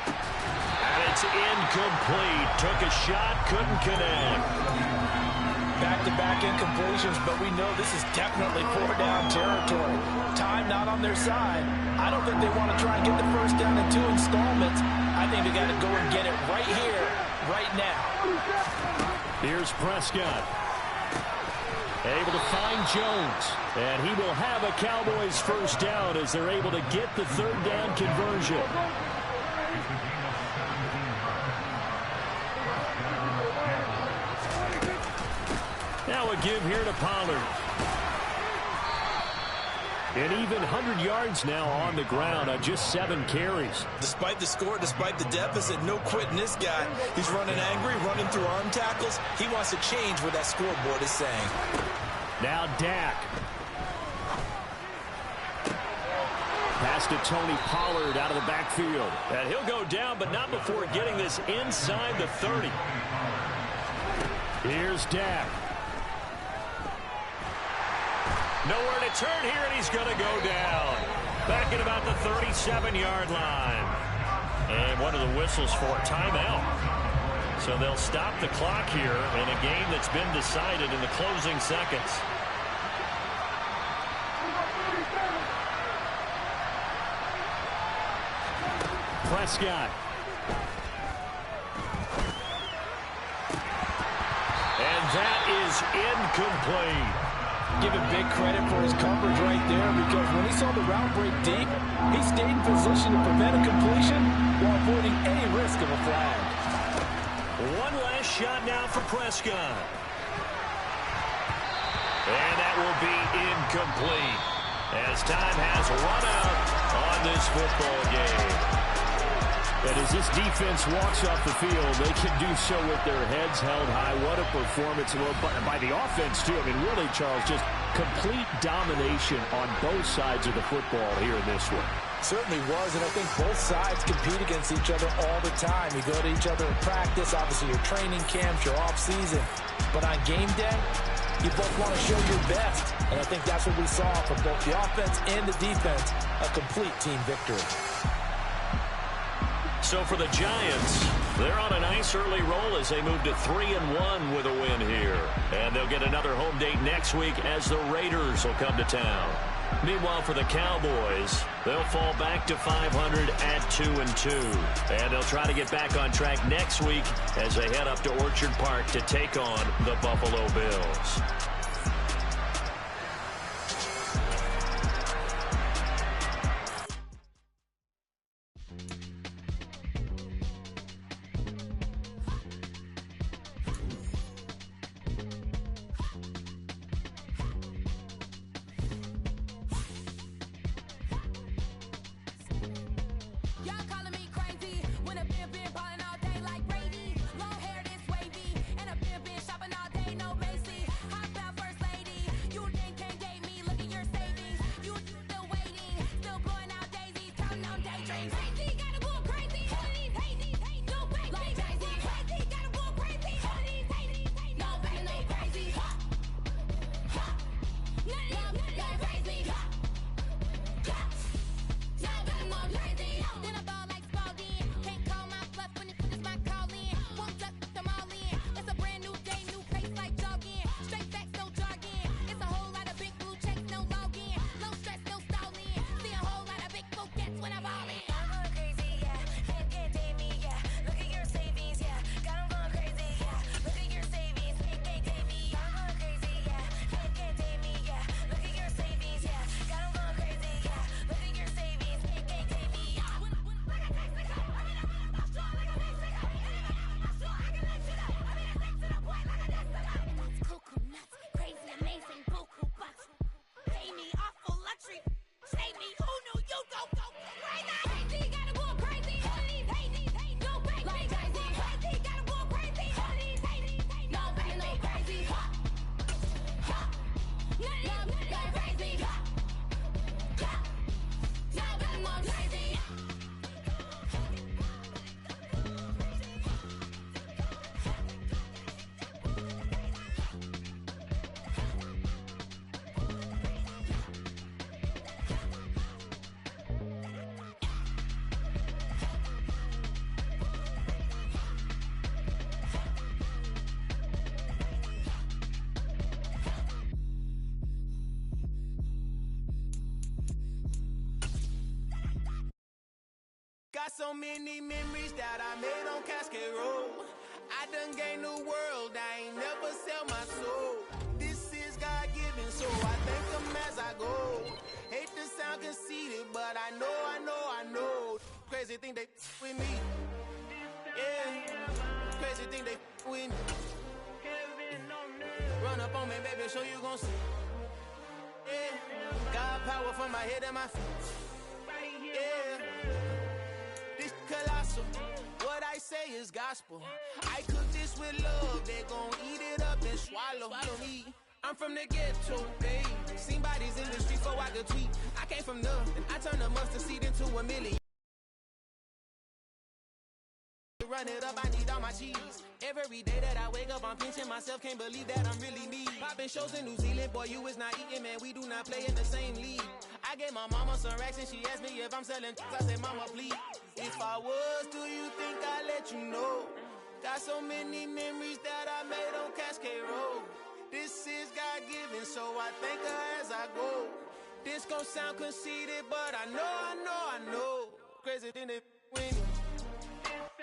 And it's incomplete. Took a shot, couldn't connect. Back-to-back incompletions, but we know this is definitely 4-down territory. Time not on their side. I don't think they want to try and get the first down in 2 installments. I think they got to go and get it right here, right now. Here's Prescott. Able to find Jones. And he will have a Cowboys first down as they're able to get the 3rd down conversion. Now a give here to Pollard. An even 100 yards now on the ground on just 7 carries. Despite the score, despite the deficit, no quitting this guy. He's running angry, running through arm tackles. He wants to change what that scoreboard is saying. Now Dak. Pass to Tony Pollard out of the backfield. And he'll go down, but not before getting this inside the 30. Here's Dak. Nowhere to turn here, and he's going to go down. Back at about the 37-yard line. And what are the whistles for? Timeout. So they'll stop the clock here in a game that's been decided in the closing seconds. Prescott. And that is incomplete. Give him big credit for his coverage right there, because when he saw the route break deep, he stayed in position to prevent a completion while avoiding any risk of a flag. One last shot now for Prescott. And that will be incomplete as time has run out on this football game. And as this defense walks off the field, they can do so with their heads held high. What a performance by the offense, too. I mean, really, Charles, just complete domination on both sides of the football here in this one. Certainly was, and I think both sides compete against each other all the time. You go to each other in practice, obviously your training camps, your off-season. But on game day, you both want to show your best. And I think that's what we saw from both the offense and the defense, a complete team victory. So for the Giants, they're on a nice early roll as they move to 3-1 with a win here. And they'll get another home date next week as the Raiders will come to town. Meanwhile, for the Cowboys, they'll fall back to 500 at 2-2. And they'll try to get back on track next week as they head up to Orchard Park to take on the Buffalo Bills. Got so many memories that I made on Cascade Road. I done gained the world, I ain't never sell my soul. This is God-given, so I thank him as I go. Hate to sound conceited, but I know. Crazy thing they with me. Yeah, crazy thing they with me. Run up on me, baby, show you gon' see. Yeah, God power from my head and my feet. Yeah, this colossal. What I say is gospel. I cook this with love, they gon' eat it up and swallow me. I'm from the ghetto, babe. Seen bodies in the street so I could tweet. I came from nothing, I turned a mustard seed into a million. Run it up, I need all my cheese. Every day that I wake up, I'm pinching myself, can't believe that I'm really me. Popping shows in New Zealand, boy, you is not eating, man, we do not play in the same league. I gave my mama some racks and she asked me if I'm selling. I said, mama, please. If I was, do you think I'd let you know? Got so many memories that I made on Cascade Road. This is God-given, so I thank her as I go. This gon' sound conceited, but I know. Crazy thing they win.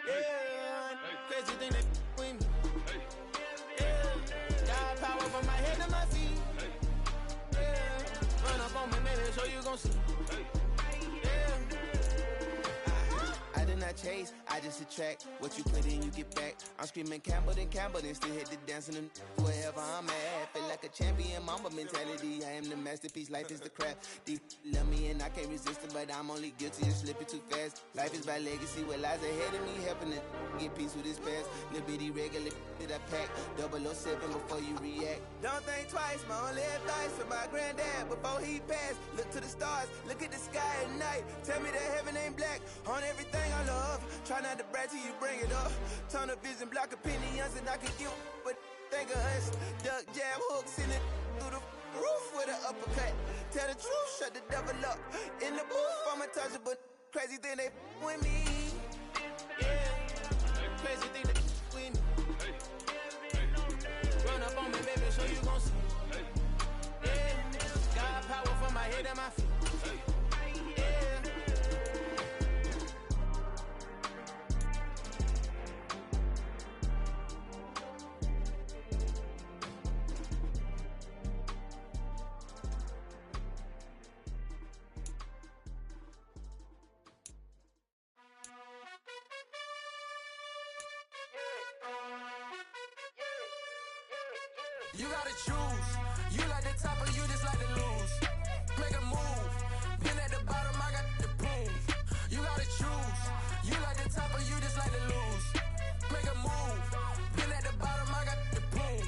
Yeah, crazy thing they win. Yeah, got power from my head to my feet. Yeah, run up on me, maybe, so you gon' see. Yeah. I did not chase, I just attract. What you put in, you get back. I'm screaming Campbell, then still hit the dancing and wherever I'm at. Feel like a champion, mamba mentality. I am the masterpiece, life is the craft. Deep love me and I can't resist it, but I'm only guilty of slipping too fast. Life is by legacy, what lies ahead of me, helping to get peace with this past. Little bitty regular that I pack, 007 before you react. Don't think twice, my only advice for my granddad before he passed. Look to the stars, look at the sky at night. Tell me that heaven ain't black on everything I love. Try not to brag till you bring it up. Tunnel vision, block opinions, and I can get but think of us. Duck jab hooks in it through the roof with an uppercut. Tell the truth, shut the devil up. In the booth, I'm untouchable. Crazy thing they with me. Yeah, crazy thing they with me. Run up on me, baby, so you gon' see. Yeah, got power from my head and my feet. You gotta choose. You like the top or you just like to lose. Make a move. Been at the bottom, I got the proof. You gotta choose. You like the top or you just like to lose. Make a move. Been at the bottom, I got the proof.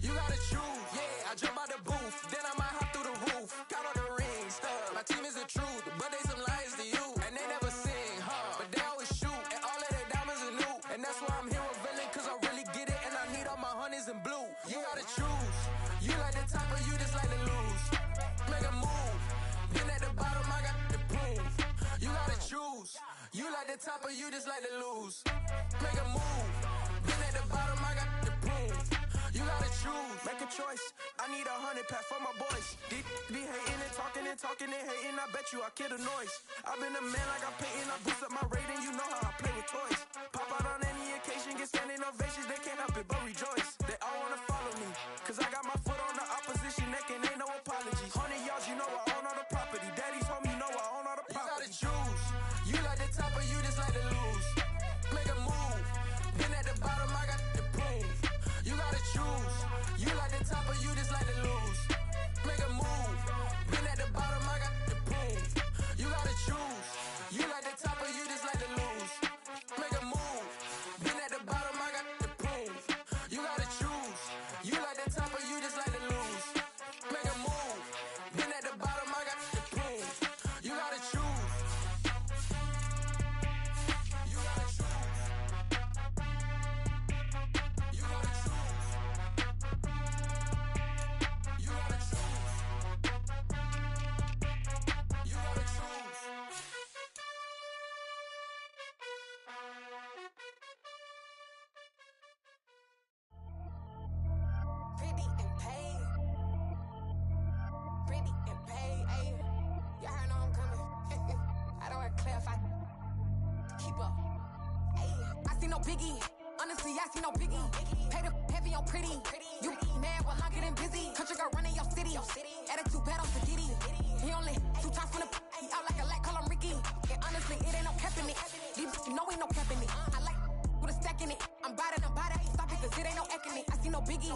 You gotta choose. Yeah, I jump out the booth, then I might hop through the roof. Count all the rings. My team is the truth, but they some liars to you. And they never sing, but they always shoot. And all of their diamonds are new. And that's why I'm here with Villain, cause I really get it. And I need all my honeys in blue. You gotta choose. You like the top or you just like to lose. Make a move. Been at the bottom, I got the proof. You gotta choose. You like the top or you just like to lose. Make a move. Been at the bottom, I got the proof. You gotta choose. Make a choice. I need 100 pack for my boys. Deep be hating and talking and hating. I bet you I kill the noise. I've been a man like I'm painting. I boost up my rating. You know how I play with toys. Pop out on any occasion, get standing ovations. They can't help it but rejoice. They all wanna follow me, cause I got my foot on the opposition neck and ain't no apologies. 100 yards, you know I own all the property. Daddy's home, you know I own all the property. You gotta choose. You like the top or you just like to lose. Make a move. Been at the bottom, I got the proof. You gotta choose. You like the top or you just like to lose. Make a move. Been at the bottom, I got the proof. You gotta choose. You like the top or you just like to lose. Make a move. Been at the bottom, I got the proof. You gotta choose. You like the top or you just like to lose. Make a move. Been at the bottom, I got the proof. You gotta choose. You gotta choose. You gotta choose. see no biggie. Honestly, I see no biggie. Pay the heavy on pretty. You mad while I'm getting busy. Country girl running your city. Attitude bad on Diddy. He only 2 times from the he out like a light, call him Ricky. And honestly, it ain't no cap in it. These you know ain't no cap in it. I like with a stack in it. I'm bout it. Stop it, cause it ain't no eck in it. I see no biggie.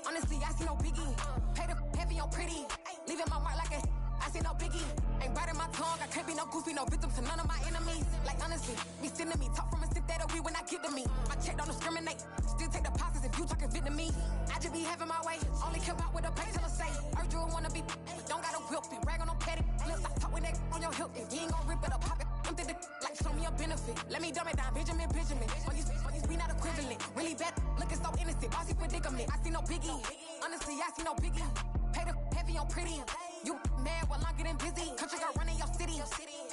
Honestly, I see no biggie. Pay the heavy on pretty. Leaving my mark like a I see no biggie. Ain't biting my tongue. I can't be no goofy, no victim to none of my enemies. Like honestly, be sitting to me. Talk from a sit that we when I get to me. My check don't discriminate. Still take deposits if you talking Vietnamese. I just be having my way. Only care about what the pay till I say. Urge you wanna be. Don't gotta whip it. Rag on no petty. Let's stop talk with that on your hip. If you ain't gon' rip it up, pop it. Empty the like show me a benefit. Let me dumb it down, Benjamin. Funny, we not equivalent. Really bad, looking so innocent. Bossy predicament. I see no biggie. Honestly, I see no biggie. Pay the heavy on pretty. You mad while I'm getting busy. Country girl running your city.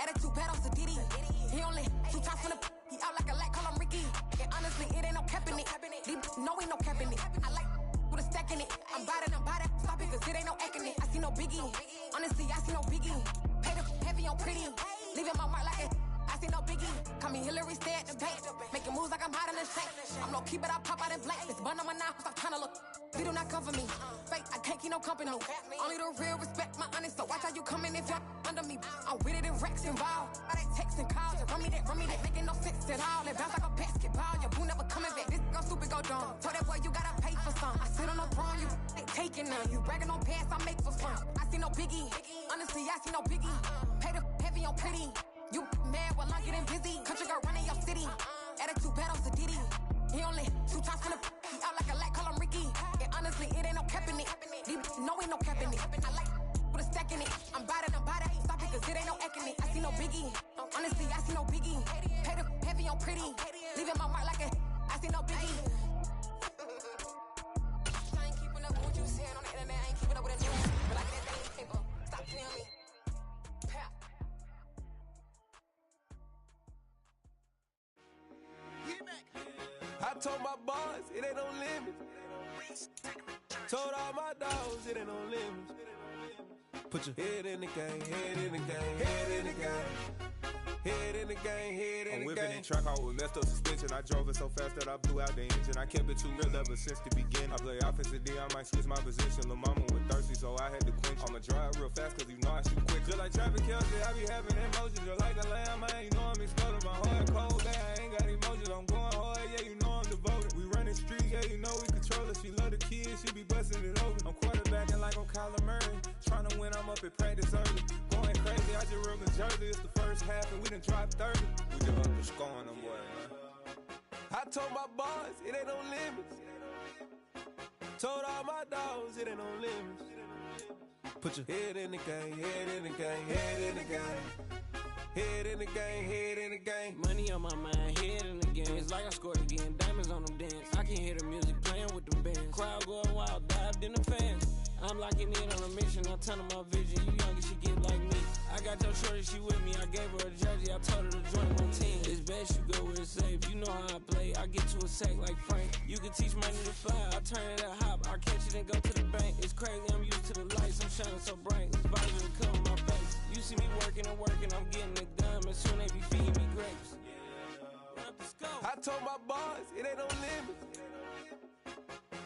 Attitude bad on Diddy. He only 2 times from the he out like a light, call him Ricky. And honestly, it ain't no cap in it. These no ain't no cap in it. I like with a stack in it. I'm bout it. Stop it, cause it ain't no eck in it. I see no biggie. Honestly, I see no biggie. Pay the heavy on pretty. Leaving my mark like it. I see no biggie. Call me Hillary, stay at the bank. Making moves like I'm hot in the shank. I'm no keep it, I pop out in blank. This bun on my knife, stop trying to look. They do not come for me. Fake, I can't keep no company. Only the real respect my honest. So watch how you coming if you're under me. I'm with it in Rex involved. All that text and calls. And run me that making no sense at all. It bounce like a basketball. Your boo never coming back. This go stupid, go dumb. Told that boy you gotta pay for some. I sit on no throne, you ain't taking none. You bragging on past, I make for fun. I see no biggie. Honestly, I see no biggie. Pay the heavy on pretty. You mad while I'm getting busy. Country girl running your city. Attitude bad on Diddy. He only 2 times from the he out like a light, call him Ricky. And honestly, it ain't no cap in it. These no ain't no cap in it. I like with a stack in it. I'm bout it. Stop it, cause it ain't no eck in it. I see no biggie. Honestly, I see no biggie. Pay the heavy on pretty. Leaving my mark like a I see no biggie. I ain't keeping up with what you saying on the internet. I ain't keeping up with the news. But like that thing paper. Stop telling me. I told my boys, it ain't no limits. Told all my dogs, it ain't no limits. Put your head in the game, head in the game, head in the game. Head in the game, head in the game. I'm whipping the track out with messed up suspension. I drove it so fast that I blew out the engine. I kept it too real ever since the beginning. I play offensive D, I might switch my position. Lil' mama was thirsty, so I had to quench. I'ma drive real fast, cause you know I shoot quick. Just like traffic Kelsey, I be having emotions. Just like a lamb, man, you know I'm exploding. My heart cold, man, I ain't got emotions. I'm going hard, yeah, you know I'm devoted. We running streets, yeah, you know we control it. She love the kids, she be busting it over. I'm quarterbacking like I'm Kyler Murray. Trying to win, I'm up at practice early. Going crazy, I just real Jersey. It's the first half and we done dropped 30. We just up the scoring them boy, man. I told my boys, it ain't no limits. Told all my dogs, it ain't no limits. Put your head in the game, head in the game, head in the game. Head in the game, head in the game. Money on my mind, head in the game. It's like I scored again, diamonds on them dance. I can hear the music playing with them bands. Crowd going wild, dived in the fans. I'm locking in on a mission, I tell them my vision. You younger, she get like me. I got your shorty, she with me. I gave her a jersey, I told her to join my team. It's best you go where it's safe. You know how I play, I get to a sack like Frank. You can teach money to fly, I turn it at hop. I catch it and go to the bank. It's crazy, I'm used to the lights, I'm shining so bright. This body will cover my face. You see me working and working, I'm getting it done. And soon they be feeding me grapes. I told my boys, it ain't no limits.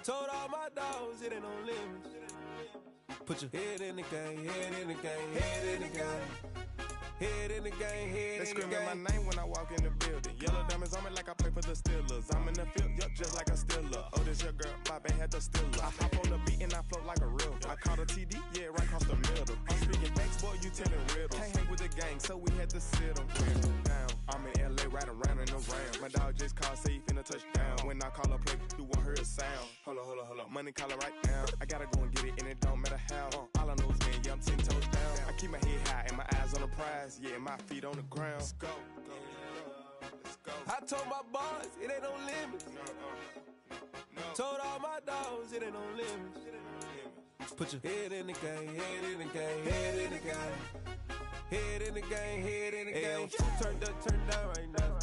Told all my dogs, it ain't no limits. Put your head in the game, head in the game, head in the game. Head in the game, head in the game. They screaming my name when I walk in the building. Yellow diamonds on me like I play for the Steelers. I'm in the field, yup, just like a Steeler. Oh, this your girl, my band had the Steeler. I hop on the beat and I float like a river. I caught a TD, yeah, right across the middle. I'm speaking facts, boy, you telling riddles. Can't hang with the gang, so we had to sit them down. I'm in LA, riding around in the round. My dog just called, say he finna touch down. When I call a play, you won't hear a sound. Hold up, money caller right now. I gotta go and get it, and it don't matter how. All I know is, man, yeah, I'm 10 toes down. I keep my head high and my eyes on the prize. Yeah, my feet on the ground. Let's go. Let's go. I told my boys, it ain't no limits. No. Told all my dogs, it ain't no limits. Put your head in the game, head in the game, head in the game. Head in the game, head in the game. Turned up, turned down right now.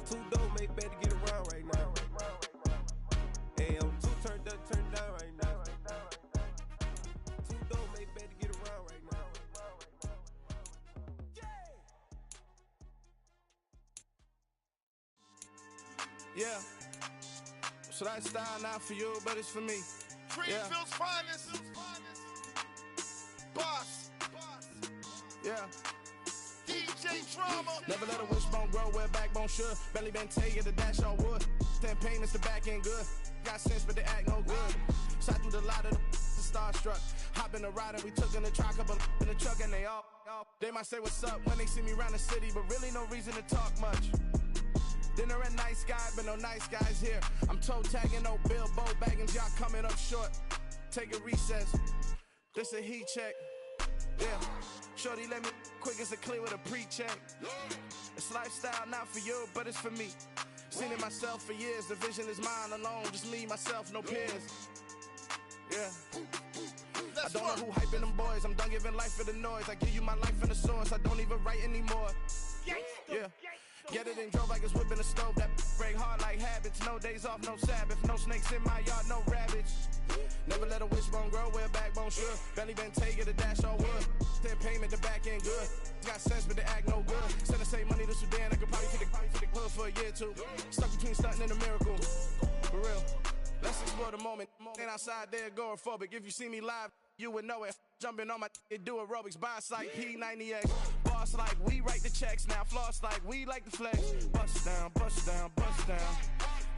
Two dope make better get around right now. Hey, I'm two turned up, turned down right now. Two dope make better get around right now. Yeah. So that style not for you, but it's for me. Greenfield's finest. Boss. Yeah. DJ Drama. Never let a wishbone grow where a backbone should. Belly been taken the dash on wood. 10 payments, the back end good. Got sense, but they act no good. Shot through the lot of the starstruck. Hop in the ride and we took in the truck, couple in the truck, and they all. They might say what's up when they see me around the city, but really no reason to talk much. Dinner at nice guy, but no nice guys here. I'm toe tagging, no Bilbo bagging, y'all coming up short. Take a recess. This a heat check. Yeah. Shorty let me quick as a clear with a pre-check. It's lifestyle not for you, but it's for me. Seen it myself for years. The vision is mine alone. Just me, myself, no peers. Yeah. I don't know who hyping them boys. I'm done giving life for the noise. I give you my life in the source. I don't even write anymore. Yeah. Get it and drove like it's whipping a stove. That break hard like habits. No days off, no Sabbath. No snakes in my yard, no rabbits. Never let a wishbone grow where a backbone should. Belly been taken the dash on wood. 10 payment, the back end good. Got sense, but they act no good. Send the same money to Sudan. I could probably take the hood for a year or two. Stuck between stunting and a miracle. For real. Let's explore the moment. Ain't outside there agoraphobic. If you see me live, you would know it. Jumping on my do aerobics. Boss like P90X. Boss like we write the checks now. Floss like we like the flex. Bust down, bust down, bust down.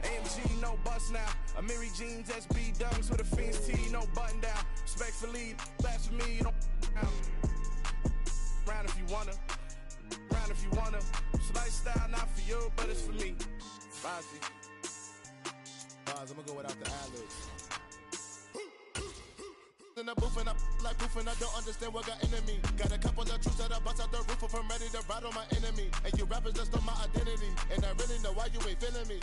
AMG, no bust now. Amiri jeans, SB dunks with a Fiends tee, no button down. Respectfully, that's for me, you don't round if you wanna. Round if you wanna. It's lifestyle not for you, but it's for me. Bossy. I'm gonna go without the ad-libs. In the booth and I like proof and I don't understand what got into me. Got a couple of truths that I bust out the roof if I'm ready to ride on my enemy. And you rappers just on my identity. And I really know why you ain't feeling me.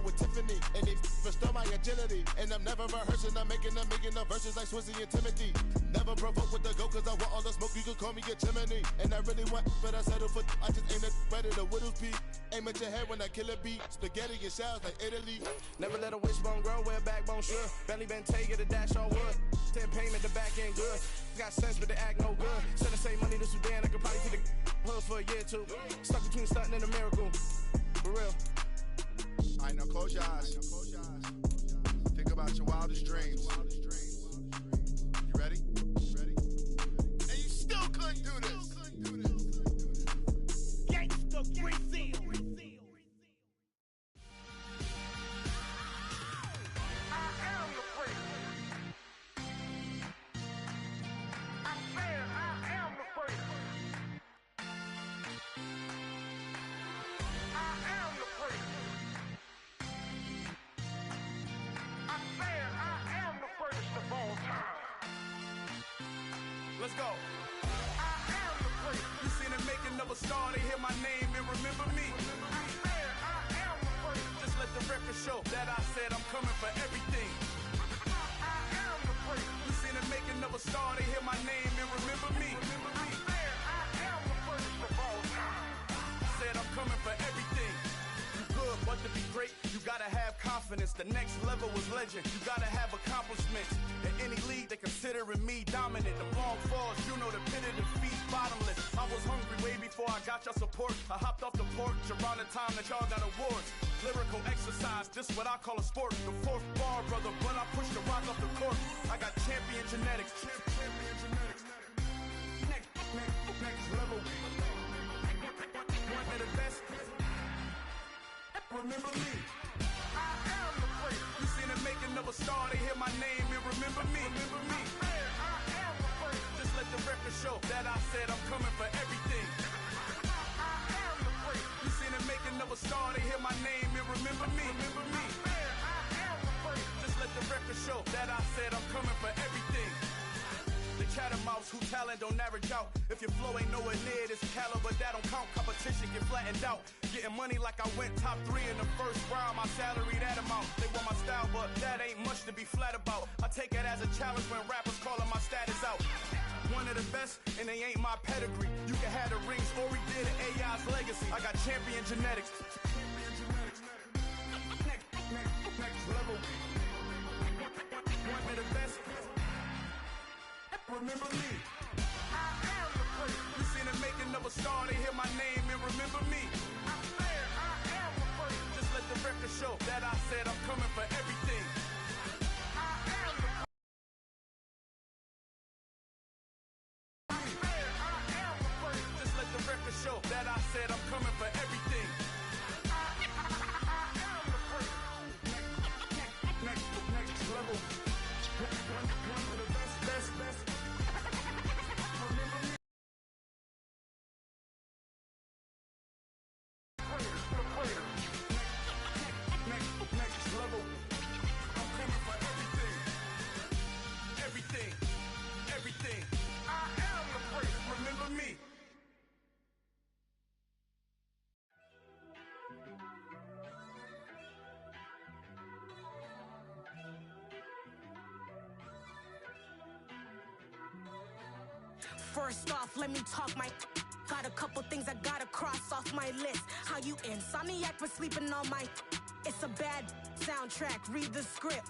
With Tiffany and they restore my agility. And I'm never rehearsing, I'm making the verses like Swizzy and Timothy. Never provoke with the go cause I want all the smoke, you can call me a chimney. And I really want, but I settle for I just aim at ready to whittle peak. Aim at your head when I kill a beat. Spaghetti and shells like Italy. Never let a wishbone grow where a backbone should. Belly been taken the dash on wood. 10 payment, the back end good. Got sense, but they act no good. Send the same money to Sudan, I could probably take the hood for a year or two. Stuck between stunting and a miracle. For real. Alright, now close your eyes. Think about your wildest dreams. You ready? And you still couldn't do this. Gangsta Brazil. Let's go. I am the prince. You seen it making of a star, they hear my name and remember me. I am the prince. Just let the record show that I said I'm coming for everything. I am the prince. You seen it making of a star, they hear my name and remember me. I am the prince of all time. Said I'm coming for everything. You good, but to be great, you gotta have confidence. The next level was legend. You gotta have accomplishments. In any league, they considering me dominant. The long falls, you know the pit of defeat, bottomless. I was hungry way before I got your support. I hopped off the porch around the time that y'all got awards. Lyrical exercise, this what I call a sport. The fourth bar, brother, when I push the rock off the court. I got champion genetics. Next level. One of the best. Remember me. I am the prince. You seen the making of a star, they hear my name and remember me. Remember me. I am the prince. Just let the record show that I said I'm coming for everything. I am the prince. You seen the making of a star, they hear my name and remember me. Remember me. I am the prince. Just let the record show that I said I'm coming for everything. The catamounts who talent don't average out. If your flow ain't nowhere near this caliber, that don't count. Competition get flattened out. Getting money like I went top 3 in the first round. My salary that amount. They want my style, but that ain't much to be flat about. I take it as a challenge when rappers calling my status out. One of the best, and they ain't my pedigree. You can have the rings, or we did it, AI's legacy. I got champion genetics. Next level. One of the best. Remember me. I am the prince. You seen the making of a star, they hear my name and remember me. I am the prince. Just let the record that I said I'm coming for everything. Next level. One of the best. Remember me. Next level. I'm coming for everything. Everything. I am the greatest. Remember me. First off, let me talk my. Got a couple things I gotta cross off my list. How you insomniac for sleeping on my. It's a bad soundtrack, read the script.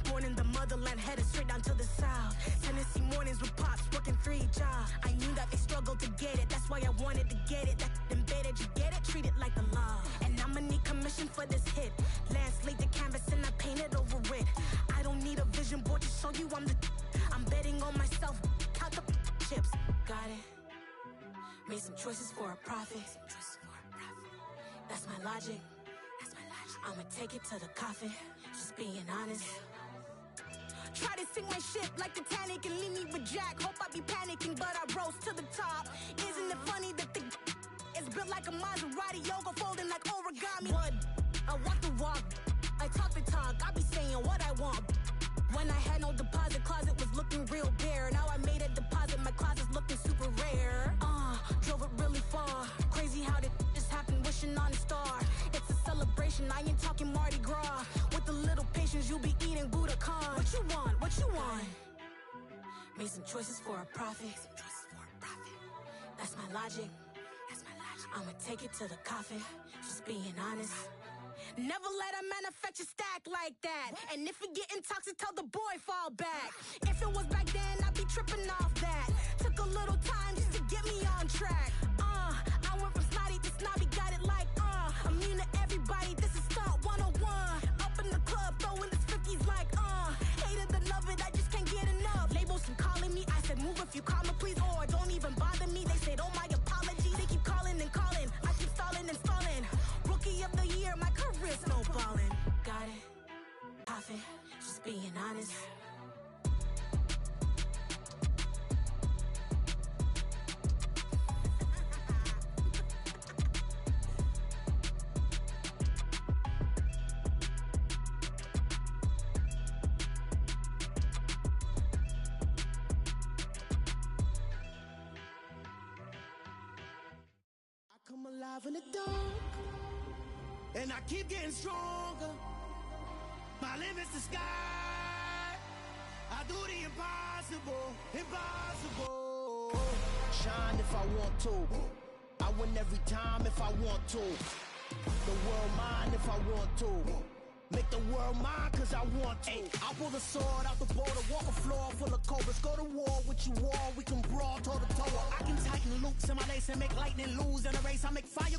Born in the motherland, headed straight down to the south. Tennessee mornings with pops, working 3 jobs. I knew that they struggled to get it, that's why I wanted to get it. That embedded, you get it, treat it like the law. And I'ma need commission for this hit. Lance laid the canvas and I painted over it. I don't need a vision board to show you I'm betting on myself, count the chips. Got it. Made some choices for a profit. That's my logic. I'ma take it to the coffin, just being honest. Try to sink my ship like Titanic and leave me with Jack. Hope I be panicking, but I rose to the top. Isn't it funny that the is built like a Maserati, yoga folding like origami? What? I walk the walk, I talk the talk, I be saying what I want. When I had no deposit, closet was looking real bare. Now I made a deposit, my closet's looking super rare. Drove it really far. Crazy how did just happen, wishing on a star. It's a celebration, I ain't talking Mardi Gras. With a little patience, you'll be eating Budokan. What you want? What you want? Made some choices for a profit. That's my logic. I'ma take it to the coffin, just being honest. Never let a manufacture stack like that. And if it getting toxic, tell the boy fall back. If it was back then, I'd be tripping off that. Took a little time just to get me on track. I went from snotty to snobby, got it like immune to everybody, this is stunt 101. Up in the club, throwing the cookies like hate it and love it, I just can't get enough. Labels keep calling me, I said move if you call me please, or don't even bother me. They said oh my apologies, they keep calling and calling, I keep stalling and stalling. Rookie of the year, my career snowballing. Got it, coffee, just being honest. I'm alive in the dark, and I keep getting stronger. My limit's the sky. I do the impossible, impossible. Shine if I want to. I win every time if I want to. The world mine if I want to. Make the world mine cause I want to. I pull the sword out the border, walk a floor full of cobras. Go to war with you all, we can brawl toe to toe. I can tighten loops in my lace and make lightning lose in a race. I make fire.